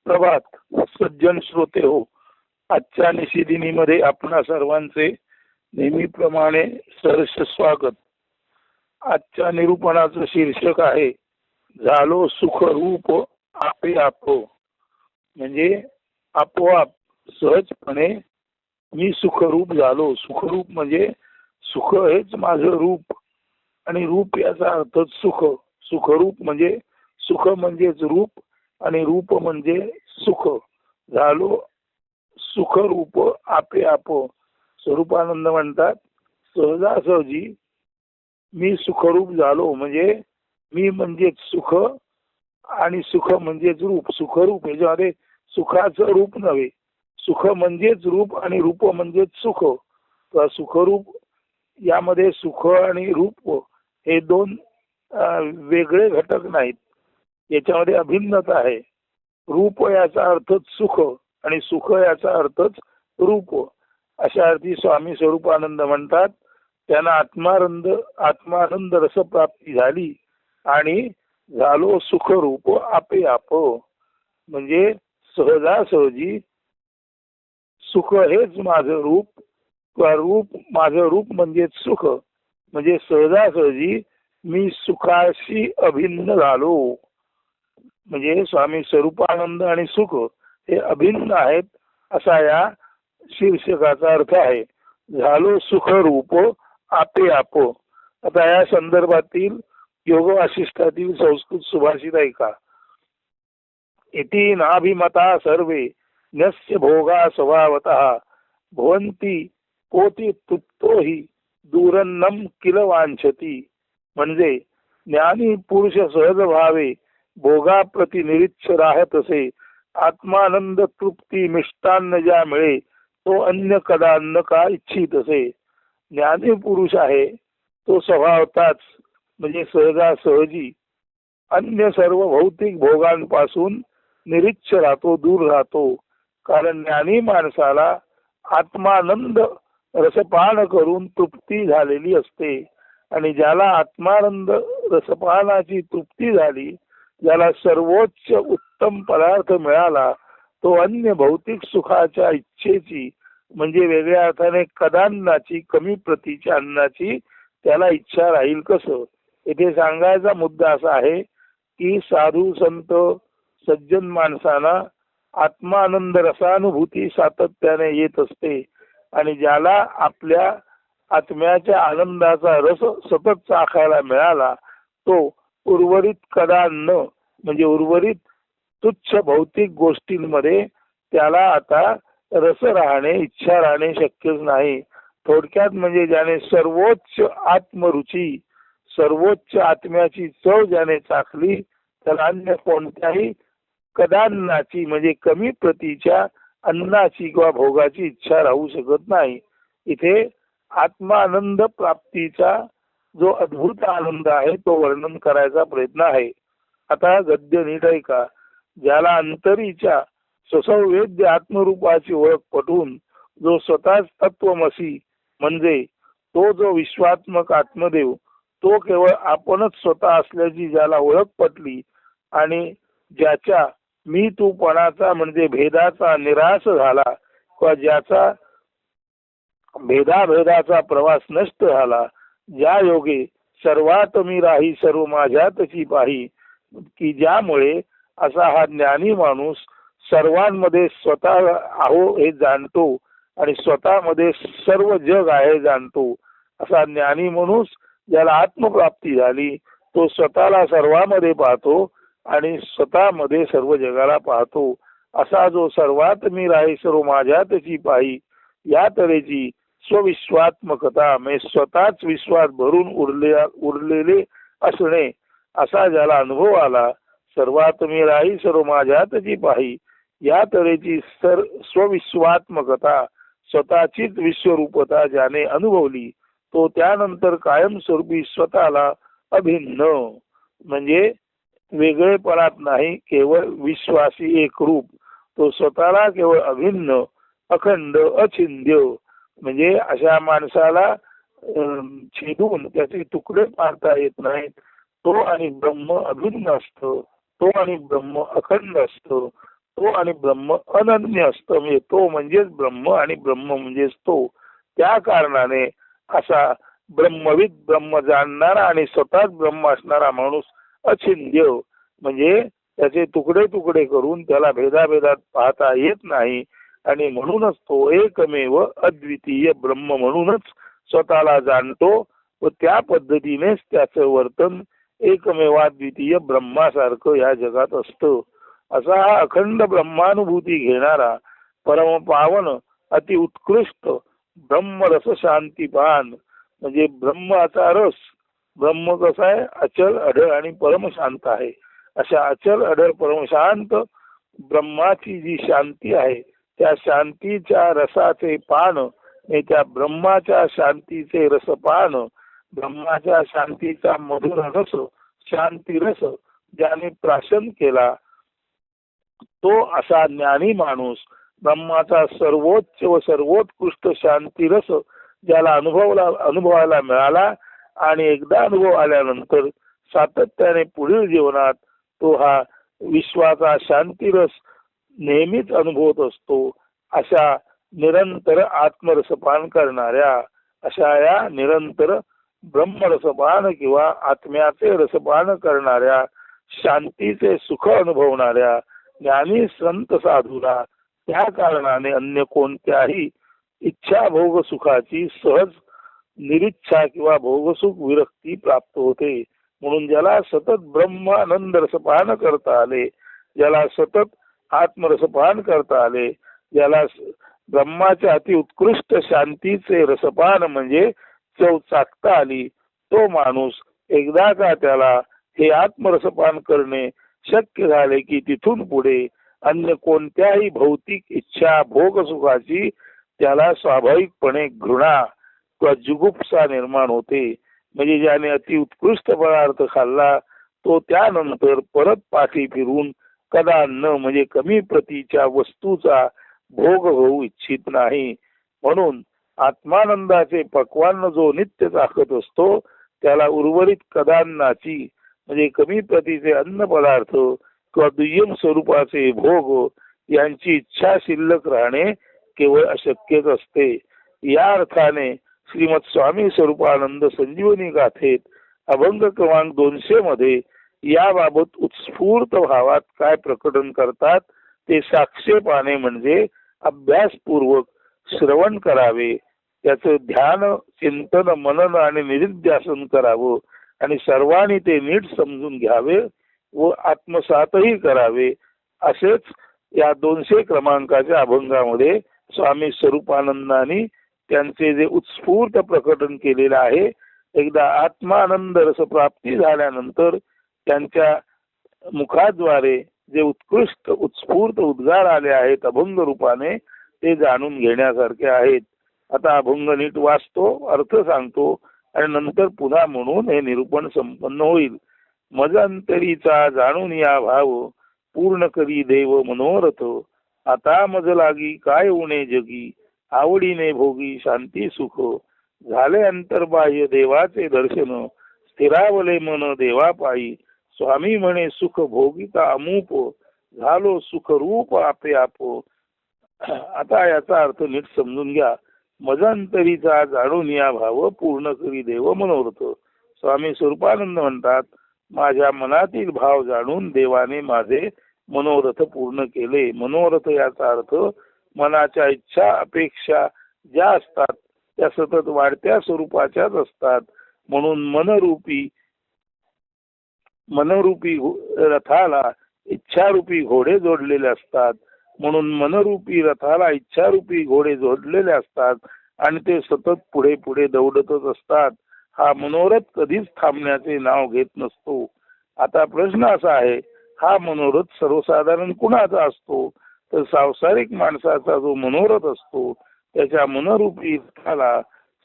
सुप्रभात सज्जन श्रोते हो. आजच्या निशिदिनीमध्ये आपणा सर्वांचे नेहमीप्रमाणे सहर्ष स्वागत. आजच्या निरूपणाचं शीर्षक आहे झालो सुखरूप आपे आप. म्हणजे आपोआप सहजपणे मी सुखरूप झालो. सुखरूप म्हणजे सुख हेच माझं रूप आणि रूप याचा अर्थच सुख. सुखरूप म्हणजे सुख म्हणजेच रूप आणि रूप म्हणजे सुख. झालो सुखरूप आपे आप. स्वरूपानंद म्हणतात सहजासहजी मी सुखरूप झालो. म्हणजे मी म्हणजेच सुख आणि सुख म्हणजेच रूप. सुखरूप याच्यामध्ये सुखाचं रूप नव्हे. सुख म्हणजेच रूप आणि रूप म्हणजेच सुख. सुखरूप यामध्ये सुख आणि रूप हे दोन वेगळे घटक नाहीत. याच्यामध्ये अभिन्नता आहे. रूप याचा अर्थच सुख आणि सुख याचा अर्थच रूप. अशा अर्थी स्वामी स्वरूपानंद म्हणतात त्यांना आत्मानंद रसप्राप्ती झाली आणि झालो सुखरूप आपे आप. म्हणजे सहजासहजी सुख हेच माझं रूप किंवा रूप माझं रूप म्हणजेच सुख. म्हणजे सहजासहजी मी सुखाशी अभिन्न झालो. म्हणजे स्वामी स्वरूपानंद आणि सुख हे अभिन्न आहेत असा या शीर्षकाचा अर्थ आहे. झालो सुखरूप आपे आप. आता या संदर्भातील योग वासिष्ठातील संस्कृत सुभाषित ऐका. इति नाभिमता सर्वे न्यस्य भोगा स्वभावतः भवन्ति कोटि तुप्तो हि दूरन्नम किल वांछति. म्हणजे ज्ञानी पुरुष सहज भावे भोगाप्रती निरीच्छ राहत असे. आत्मानंद तृप्ती मिष्टान्न ज्या मिळे तो अन्य कदा न का इच्छित असे. ज्ञानी पुरुष आहे तो स्वभावताच म्हणजे सहजासहजी अन्य सर्व भौतिक भोगांपासून निरीच्छ राहतो, दूर राहतो. कारण ज्ञानी माणसाला आत्मानंद रसपान करून तृप्ती झालेली असते. आणि ज्याला आत्मानंद रसपानाची तृप्ती झाली, ज्याला सर्वोच्च उत्तम पदार्थ मिळाला, तो अन्य भौतिक सुखाच्या इच्छेची म्हणजे वेगळ्या अर्थाने कदान्नाची कमी प्रतीच्या अन्नाची त्याला इच्छा राहील कसं. इथे सांगायचा मुद्दा असा आहे की साधू संत सज्जन माणसांना आत्मानंद रसानुभूती सातत्याने येत असते आणि ज्याला आपल्या आत्म्याच्या आनंदाचा रस सतत चाखायला मिळाला तो उर्वरित कदान्न म्हणजे उर्वरित तुच्छ भौतिक गोष्टींमध्ये त्याला आता रस राहणे, इच्छा राहणे शक्यच नाही. थोडक्यात म्हणजे ज्याने सर्वोच्च आत्मरुची, सर्वोच्च आत्म्याची चव ज्याने चाखली त्याला अन्य कोणत्याही कदान्नाची म्हणजे कमी प्रतीच्या अन्नाची किंवा भोगाची इच्छा राहू शकत नाही. इथे आत्मानंद प्राप्तीचा जो अद्भुत आनंद आहे तो वर्णन करायचा प्रयत्न आहे. आता गद्य नीट ऐका. ज्याला अंतरीच्या ससंवेद्य आत्मरूपाची ओळख पटवून जो स्वतःच तत्वमसी म्हणजे तो जो विश्वात्मक आत्मदेव तो केवळ आपणच स्वतः असल्याची ज्याला ओळख पटली आणि ज्याच्या मी तूपणाचा म्हणजे भेदाचा निराश झाला किंवा ज्याचा भेदाभेदाचा प्रवास नष्ट झाला, ज्या योगे सर्वात मी राही सर्व माझ्यातची पाही, की ज्यामुळे असा हा ज्ञानी माणूस सर्वांमध्ये स्वतः आहो हे जाणतो आणि स्वतःमध्ये सर्व जग आहे जाणतो. असा ज्ञानी माणूस ज्याला आत्मप्राप्ती झाली तो स्वतःला सर्वांमध्ये पाहतो आणि स्वतःमध्ये सर्व जगाला पाहतो. असा जो सर्वात मी राही सर्व माझ्यातची पाही या तऱ्हेची स्वविश्वात्मकता म्हणजे स्वतःच विश्वास भरून उरलेले असणे असा ज्याला अनुभव आला, सर्वात मी राही सर्व माझ्यातची पाही या तऱ्हेची स्वविश्वात्मकता स्वतःचीच विश्वरूपता ज्याने अनुभवली तो त्यानंतर कायमस्वरूपी स्वतःला अभिन्न म्हणजे वेगळेपणात नाही केवळ विश्वासी एक रूप तो स्वतःला केवळ अभिन्न अखंड अचिंत्य म्हणजे अशा माणसाला छेदून त्याचे तुकडे पाडता येत नाहीत. तो आणि ब्रह्म अभिन्न असतो, तो आणि ब्रह्म अखंड असतो, तो आणि ब्रह्म अनन्य असतं. म्हणजे तो म्हणजेच ब्रह्म आणि ब्रह्म म्हणजेच तो. त्या कारणाने असा ब्रह्मविद, ब्रह्म जाणणारा आणि स्वतःच ब्रह्म असणारा माणूस अचिंत्य, म्हणजे त्याचे तुकडे तुकडे करून त्याला भेदाभेदात पाहता येत नाही. आणि म्हणूनच तो एकमेव अद्वितीय ब्रह्म म्हणूनच स्वतःला जाणतो व त्या पद्धतीनेच त्याचं वर्तन एकमेवाद्वितीय ब्रह्मासारखं या जगात असतं. असा हा अखंड ब्रह्मानुभूती घेणारा परम पावन अति उत्कृष्ट ब्रह्मरस शांतीपान, म्हणजे ब्रह्माचा रस. ब्रह्म कसा आहे? अचल, अढळ आणि परमशांत आहे. अशा अचल, अढळ, परमशांत ब्रह्माची जी शांती आहे, त्या शांतीच्या रसाचे पान, त्या ब्रह्माच्या शांतीचे रसपान, ब्रह्माच्या शांतीचा मधुर रस, शांती रस ज्याने प्राशन केला, तो असा ज्ञानी माणूस ब्रह्माचा सर्वोच्च व सर्वोत्कृष्ट शांती रस ज्याला अनुभवायला मिळाला आणि एकदा अनुभव आल्यानंतर सातत्याने पुढील जीवनात तो हा विश्वाचा शांतीरस नेहमीच अनुभवत असतो. अशा निरंतर आत्मरसपान करणाऱ्या, अशा या निरंतर ब्रह्मरसपान किंवा आत्म्याचे रसपान करणाऱ्या, शांतीचे सुख अनुभवणाऱ्या ज्ञानी संत साधूला त्या कारणाने अन्य कोणत्याही इच्छा भोग सुखाची सहज निरिच्छा किंवा भोगसुख विरक्ती प्राप्त होते. म्हणून ज्याला सतत ब्रह्म आनंद रसपान करता आले, ज्याला सतत आत्मरसपान करता आले, ज्याला ब्रह्माच्या अति उत्कृष्ट शांतीचे रसपान म्हणजे चव चाकता आली, तो माणूस एकदा का त्याला हे आत्मरसपान करणे शक्य झाले की तिथून पुढे अन्य कोणत्याही भौतिक इच्छा भोग सुखाची त्याला स्वाभाविकपणे घृणा किंवा जुगुप्सा निर्माण होते. म्हणजे ज्याने अति उत्कृष्ट पदार्थ खाल्ला तो त्यानंतर परत पाठी फिरून कदा न म्हणजे कमी प्रतीच्या वस्तूचा भोग होऊ इच्छित नाही. म्हणून आत्मानंदाचे पक्वान्न जो नित्य चाखत असतो त्याला उर्वरित कदान्नाची म्हणजे कमी प्रतीचे अन्न पदार्थ किंवा दुय्यम स्वरूपाचे भोग यांची इच्छा शिल्लक राहणे केवळ अशक्यच असते. या अर्थाने श्रीमद स्वामी स्वरूपानंद संजीवनी गाथेत अभंग क्रमांक 200 मध्ये याबाबत उत्स्फूर्त भावात काय प्रकटन करतात ते साक्षेपाने म्हणजे अभ्यासपूर्वक श्रवण करावे, त्याचं ध्यान चिंतन मनन आणि निधिध्यासन करावं आणि सर्वांनी ते नीट समजून घ्यावे व आत्मसातही करावे. असेच या 200 क्रमांकाच्या अभंगामध्ये स्वामी स्वरूपानंदांनी त्यांचे जे उत्स्फूर्त प्रकटन केलेलं आहे. एकदा आत्मानंद रसप्राप्ती झाल्यानंतर त्यांच्या मुखाद्वारे जे उत्कृष्ट उत्स्फूर्त उद्गार आले आहेत अभंग रूपाने ते जाणून घेण्यासारखे आहेत. आता अभंग नीट वाचतो, अर्थ सांगतो आणि नंतर पुन्हा म्हणून हे निरूपण संपन्न होईल. मज अंतरीचा जाणून या भाव पूर्ण करी देव मनोरथ, आता मज लागी काय उणे जगी आवडीने भोगी शांती सुख, झाले अंतर्बाह्य देवाचे दर्शन स्थिरावले मन देवापायी, स्वामी म्हणे सुख भोगिता अमूप झालो सुख रूप आपे आप. आता याचा अर्थ नीट समजून घ्या. मजांतरीचा जाणून या भाव पूर्ण करी देव मनोरथ. स्वामी स्वरूपानंद म्हणतात माझ्या मनातील भाव जाणून देवाने माझे मनोरथ पूर्ण केले. मनोरथ याचा अर्थ मनाच्या इच्छा अपेक्षा ज्या असतात त्या सतत वाढत्या स्वरूपाच्याच असतात. म्हणून मनरूपी रथाला इच्छारूपी घोडे जोडलेले असतात. म्हणून मनरूपी रथाला इच्छारूपी घोडे जोडलेले असतात आणि ते सतत पुढे पुढे दौडतच असतात. हा मनोरथ कधीच थांबण्याचे नाव घेत नसतो. आता प्रश्न असा आहे, हा मनोरथ सर्वसाधारण कुणाचा असतो? तर सांसारिक माणसाचा जो मनोरथ असतो त्याच्या मनरूपी रथाला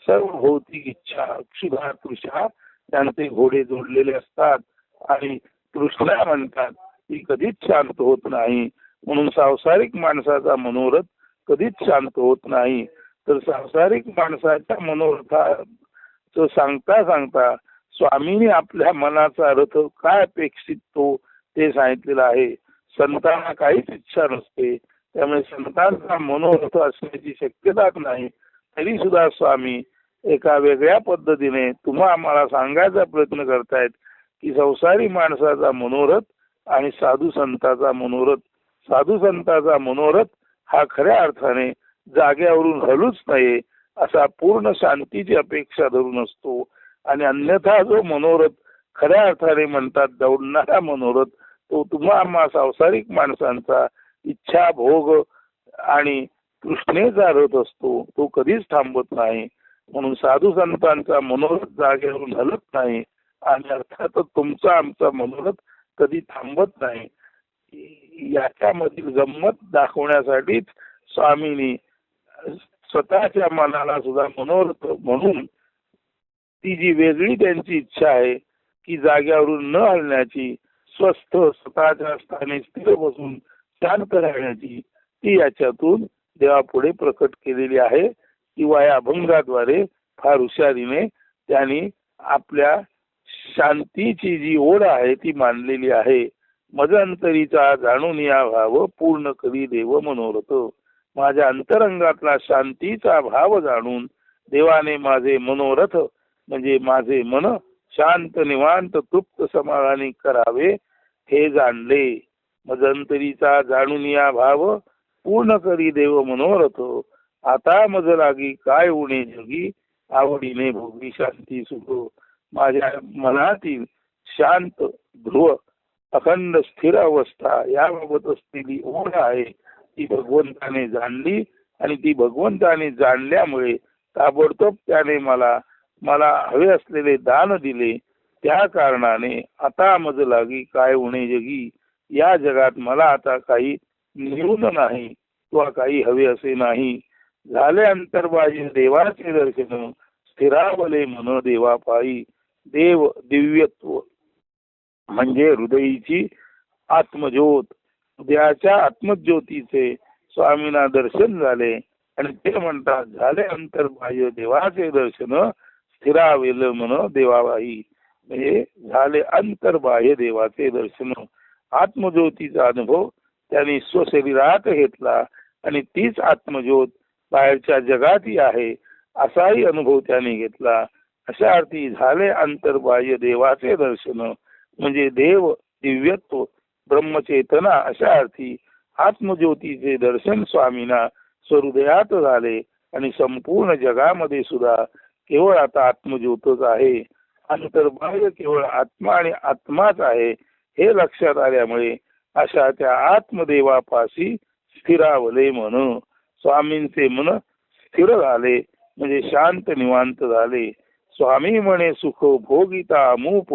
सर्व भौतिक इच्छा क्षुधा तृषा त्यांचे घोडे जोडलेले असतात आणि तृष्णा म्हणतात ती कधीच शांत होत नाही. म्हणून सांसारिक माणसाचा मनोरथ कधीच शांत होत नाही. तर सांसारिक माणसाच्या मनोरथाचं सांगता सांगता स्वामींनी आपल्या मनाचा रथ काय अपेक्षित तो ते सांगितलेलं आहे. संतांना काहीच इच्छा नसते, त्यामुळे संतांचा मनोरथ असण्याची शक्यताच नाही. तरी सुद्धा स्वामी एका वेगळ्या पद्धतीने तुम्हा आम्हाला सांगायचा प्रयत्न करतायत की संसारी माणसाचा मनोरथ आणि साधू संतांचा मनोरथ, साधू संतांचा मनोरथ हा खऱ्या अर्थाने जाग्यावरून हलूच नये असा पूर्ण शांतीची अपेक्षा धरून असतो. आणि अन्यथा जो मनोरथ खऱ्या अर्थाने म्हणतात दौडणारा मनोरथ, तो तुम्हा आम्हा संसारिक माणसांचा इच्छा भोग आणि तृष्णेचा रथ असतो, तो कधीच थांबत नाही. म्हणून साधू संतांचा मनोरथ जागेवरून हलत नाही आणि अर्थातच तुमचा आमचा मनोरथ कधी थांबत नाही. याच्यामधील गंमत दाखवण्यासाठीच स्वामींनी स्वतःच्या मनाला सुद्धा मनोरथ म्हणून ती जी वेगळी त्यांची इच्छा आहे की जाग्यावरून न हलण्याची, स्वस्थ स्वतःच्या स्थानी स्थिर बसून शांत राहण्याची, ती याच्यातून देवापुढे प्रकट केलेली आहे. किंवा या अभंगाद्वारे फार हुशारीने त्यांनी आपल्या शांतीची जी ओढ आहे ती मांडलेली आहे. मजंतरीचा जाणून या भाव पूर्ण करी देव मनोरथ. माझ्या अंतरंगातला शांतीचा भाव जाणून देवाने माझे मनोरथ म्हणजे माझे मन शांत निवांत तृप्त समाधानी करावे हे जाणले. मजंतरीचा जाणून या भाव पूर्ण करी देव मनोरथ. आता मज लागी काय उणे जगी आवडीने भोगी शांती सुख. माझ्या मनातील शांत ध्रुव अखंड स्थिर अवस्था याबाबत असलेली ओढ आहे ती भगवंताने जाणली आणि ती भगवंताने जाणल्यामुळे ताबडतोब त्याने मला हवे असलेले दान दिले. त्या कारणाने आता मज लागी काय उणे जगी, या जगात मला आता काही मिळून नाही किंवा काही हवे असे नाही. झाले अंतर्बाह्य देवाचे दर्शन स्थिरावले मन देवा पायी. देव दिव्यत्व म्हणजे हृदयीची आत्मज्योत, हृदयाच्या आत्मज्योतीचे स्वामींना दर्शन झाले आणि ते म्हणतात झाले अंतर्बाह्य देवाचे दर्शन स्थिरावेल मन देवाबाई. म्हणजे झाले अंतर्बाह्य देवाचे दर्शन, आत्मज्योतीचा अनुभव त्यांनी स्वशरीरात घेतला आणि तीच आत्मज्योत बाहेरच्या जगातही आहे असाही अनुभव त्यांनी घेतला. अशा अर्थी झाले अंतर्बाह्य देवाचे दर्शन म्हणजे देव दिव्यत्व ब्रह्मचेतना, अशा अर्थी आत्मज्योतीचे दर्शन स्वामींना स्वहृदयात झाले आणि संपूर्ण जगामध्ये सुद्धा केवळ आता आत्मज्योतच आहे. अंतर्बाह्य केवळ आत्मा आणि आत्माच आहे हे लक्षात आल्यामुळे अशा त्या आत्मदेवापाशी स्थिरावले मन. स्वामींचे मन स्थिर झाले म्हणजे शांत निवांत झाले. स्वामी म्हणे सुख भोगिता अमूप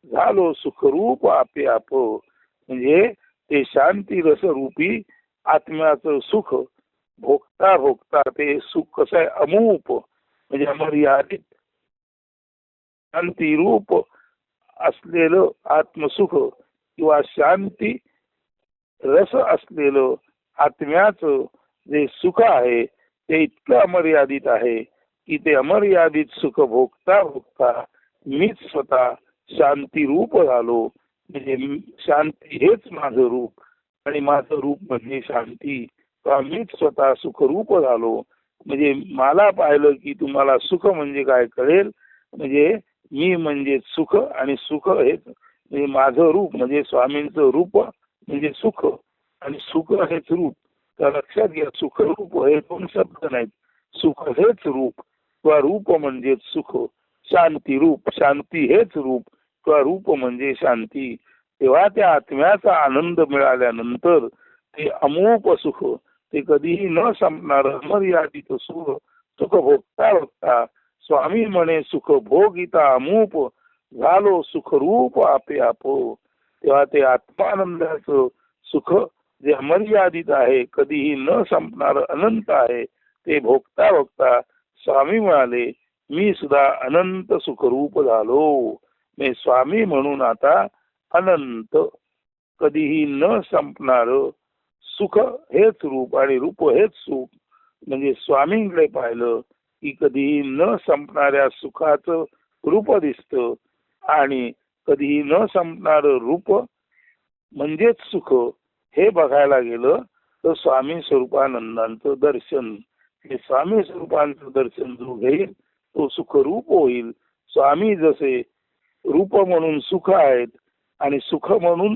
झालो सुखरूप आपे आप. म्हणजे ते शांती रसरूपी आत्म्याचं सुख भोगता भोगता ते सुख कसं आहे अमूप म्हणजे अमर्यादित शांती रूप असलेलं आत्मसुख किंवा शांती रस असलेलं आत्म्याचं जे सुख आहे ते इतकं अमर्यादित आहे की ते अमर्यादित सुख भोगता भोगता मीच स्वतः शांती रूप झालो. म्हणजे शांती हेच माझं रूप आणि माझं रूप म्हणजे शांती. मीच स्वतः सुखरूप झालो. म्हणजे मला पाहिलं की तुम्हाला सुख म्हणजे काय कळेल. म्हणजे मी म्हणजे सुख आणि सुख हेच म्हणजे माझं रूप म्हणजे स्वामींचं रूप म्हणजे सुख आणि सुख हेच रूप. तर लक्षात घ्या सुखरूप हे दोन शब्द नाहीत. सुख हेच रूप किंवा रूप म्हणजे सुख. शांती रूप शांती हेच रूप किंवा रूप म्हणजे शांती. तेव्हा त्या आत्म्याचा आनंद मिळाल्यानंतर ते अमूप सुख ते कधीही न संपणार अमर्यादित सुख सुख भोगता भोगता स्वामी म्हणे सुख भोगिता अमूप झालो सुखरूप आपे आप. तेव्हा ते आत्मानंदाचं सुख जे अमर्यादित आहे कधीही न संपणार अनंत आहे ते भोगता भोगता स्वामी म्हणाले मी सुद्धा अनंत सुखरूप झालो. मी स्वामी म्हणून आता अनंत कधीही न संपणार सुख हेच रूप आणि रूप हेच सुख. म्हणजे स्वामींकडे पाहिलं की कधीही न संपणाऱ्या सुखाचं रूप दिसतं आणि कधीही न संपणार रूप म्हणजेच सुख हे बघायला गेलं तर स्वामी स्वरूपानंदांचं दर्शन, हे स्वामी स्वरूपांचं दर्शन जो घेईल तो सुखरूप होईल. स्वामी जसे रूप म्हणून सुख आहेत आणि सुख म्हणून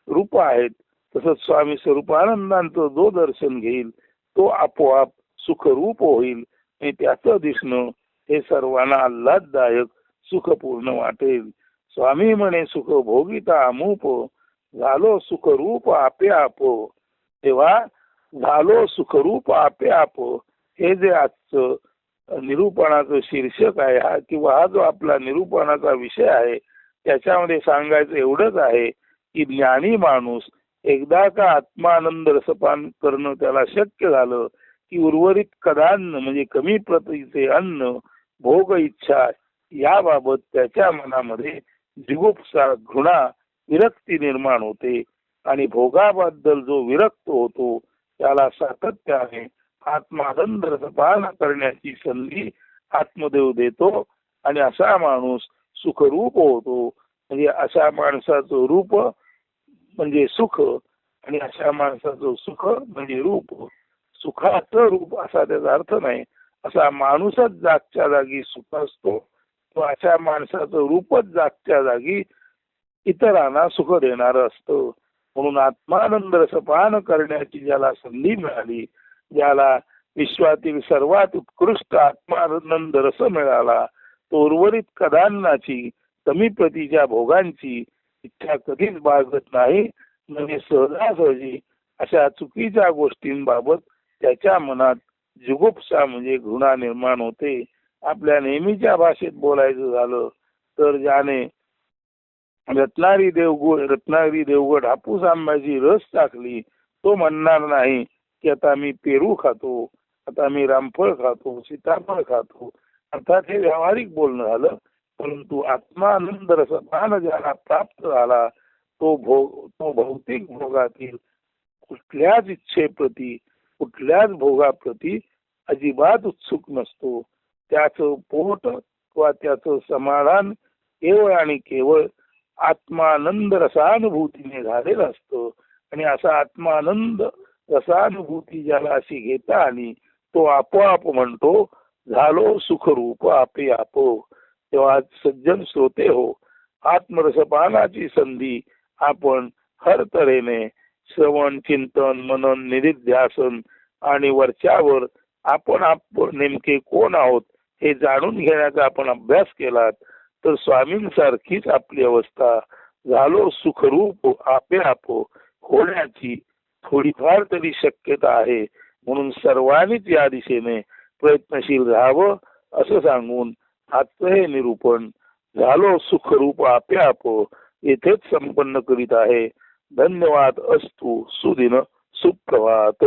रूप आहेत, तसंच स्वामी स्वरूपानंदांचं जो दर्शन घेईल तो आपोआप सुखरूप होईल आणि त्याचं दिसणं हे सर्वांना आल्हाददायक सुखपूर्ण वाटेल. स्वामी म्हणे सुख भोगिता अमूप, झालो सुखरूप आपे आप. तेव्हा झालो सुखरूप आपे आप हे जे आजचं निरूपणाचं शीर्षक आहे, हा किंवा हा जो आपला निरूपणाचा विषय आहे, त्याच्यामध्ये सांगायचं एवढंच आहे की ज्ञानी माणूस एकदा का आत्मानंद रसपान करणं त्याला शक्य झालं की उर्वरित कदान्न म्हणजे कमी प्रतीचे अन्न भोग इच्छा याबाबत त्याच्या मनामध्ये जिगुप्सा घृणा विरक्ती निर्माण होते आणि भोगाबद्दल जो विरक्त होतो त्याला सातत्याने आत्मानंद रसपान करण्याची संधी आत्मदेव देतो आणि असा माणूस सुखरूप होतो. म्हणजे अशा माणसाचं रूप म्हणजे सुख आणि अशा माणसाचं सुख म्हणजे रूप. सुखाचं रूप असा त्याचा अर्थ नाही, असा माणूसच जागच्या जागी सुख असतो, तो अशा माणसाचं रूपच जागच्या जागी इतरांना सुख देणार असतं. म्हणून आत्मानंद रसपान करण्याची ज्याला संधी मिळाली, ज्याला विश्वातील सर्वात उत्कृष्ट आत्मानंद रस मिळाला, तो उर्वरित कदान्नाची कमी प्रतीच्या भोगांची इच्छा कधीच बाळगत नाही. म्हणजे सहजासहजी अशा चुकीच्या गोष्टींबाबत त्याच्या मनात जुगुप्सा म्हणजे घृणा निर्माण होते. आपल्या नेहमीच्या भाषेत बोलायचं झालं तर ज्याने रत्नागिरी देवगड हापूस आंब्याची रस टाकली तो म्हणणार नाही की आता मी पेरू खातो, आता मी रामफळ खातो, सीताफळ खातो. अर्थात हे व्यावहारिक बोलणं झालं, परंतु आत्मानंद रसपान ज्याला प्राप्त झाला तो भौतिक भोगातील कुठल्याच इच्छेप्रती कुठल्याच भोगाप्रती अजिबात उत्सुक नसतो. त्याचं पोट किंवा त्याचं समाधान केवळ आणि केवळ आत्मानंद रसानुभूतीने झालेलं असतं. आणि असा आत्मानंद रसानुभूती ज्याला अशी घेता आली तो आपोआप म्हणतो झालो सुखरूप आपे आप. तेव्हा सज्जन श्रोते हो, आत्मरसपानाची संधी आपण हर तऱ्हेने श्रवण चिंतन मनन निधिध्यासन आणि वरच्यावर आपण नेमके कोण आहोत हे जाणून घेण्याचा आपण अभ्यास केलात तर स्वामींसारखीच आपली अवस्था झालो सुखरूप आपे आप होण्याची थोडीफार तरी शक्यता आहे. म्हणून सर्वांनीच या दिशेने प्रयत्नशील राहावं असं सांगून आजचं हे निरूपण झालो सुखरूप आपे आप येथेच संपन्न करीत आहे. धन्यवाद. अस्तु. सुदिन सुप्रभात.